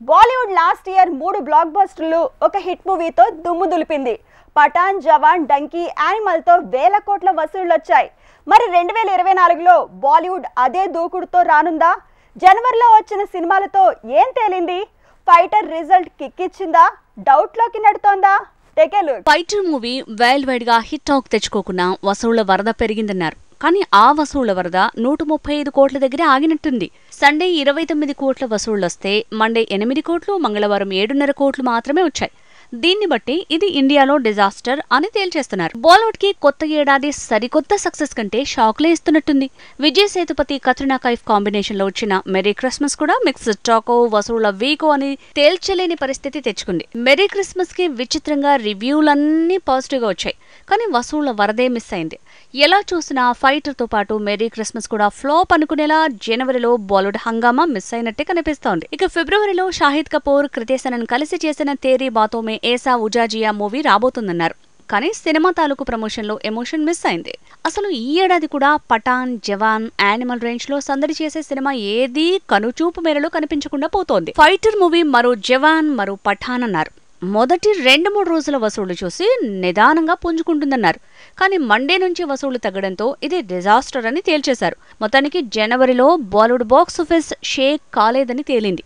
Bollywood last year 3 black బస్టర్లు ఒక hit మూవీతో దుమ్ము దులిపింది. పఠాన్, జవాన్, డంకీ, యానిమల్ తో వేల కోట్ల వసూళ్లు వచ్చాయి. మరి 2024లో బాలీవుడ్ అదే దూకుడుతో రానుందా? జనవరిలో వచ్చిన సినిమాలతో ఏం తేలింది? ఫైటర్ రిజల్ట్ కిక్ ఇచ్చిందా? డౌట్ లోకి నెడుతోందా? ఫైటర్ మూవీ వరల్డ్ వైడ్ గా హిట్ టాక్ తెచ్చుకోకుండా వసూళ్ల వరద పెరిగిందన్నారు. కానీ ఆ వసూళ్ల వరద 135 కోట్ల దగ్గర ఆగినట్టుంది. సండే 29 కోట్ల వసూళ్లొస్తే మండే 8 కోట్లు, మంగళవారం 7.5 కోట్లు మాత్రమే వచ్చాయి. దీన్ని బట్టి ఇది ఇండియాలో డిజాస్టర్ అని తేల్చేస్తున్నారు. బాలీవుడ్ కి కొత్త ఏడాది సరికొత్త సక్సెస్ కంటే షాక్లే ఇస్తున్నట్టుంది. విజయ్ సేతుపతి, కత్రినా కైఫ్ కాంబినేషన్ లో వచ్చిన మెరీ క్రిస్మస్ కూడా మిక్స్డ్ టాకో, వసూళ్ల వీకో అని తేల్చలేని పరిస్థితి తెచ్చుకుంది. మెరీ క్రిస్మస్ కి విచిత్రంగా రివ్యూలన్నీ పాజిటివ్ గా వచ్చాయి. కానీ వసూళ్ల వరదే మిస్ అయింది. ఎలా చూసినా ఫైటర్ తో పాటు మెరీ క్రిస్మస్ కూడా ఫ్లాప్ అనుకునేలా జనవరిలో బాలీవుడ్ హంగామా మిస్ అయినట్టే కనిపిస్తోంది. ఇక ఫిబ్రవరిలో షాహిద్ కపూర్, కృతేసనన్ కలిసి చేసిన తేరీ బాతోమే ఏసా ఉజాజియా మూవీ రాబోతుందన్నారు. కానీ సినిమా తాలూకు ప్రమోషన్ లో ఎమోషన్ మిస్ అయింది. అసలు ఈ ఏడాది కూడా పఠాన్, జవాన్, యానిమల్ రేంజ్ లో సందడి చేసే సినిమా ఏదీ కనుచూపు మేరలో కనిపించకుండా పోతోంది. ఫైటర్ మూవీ మరో జవాన్, మరో పఠాన్ అన్నారు. మొదటి 2-3 రోజుల వసూళ్లు చూసి నిదానంగా పుంజుకుంటుందన్నారు. కానీ మండే నుంచి వసూళ్లు తగ్గడంతో ఇది డిజాస్టర్ అని తేల్చేశారు. మొత్తానికి జనవరిలో బాలీవుడ్ బాక్సాఫీస్ షేక్ కాలేదని తేలింది.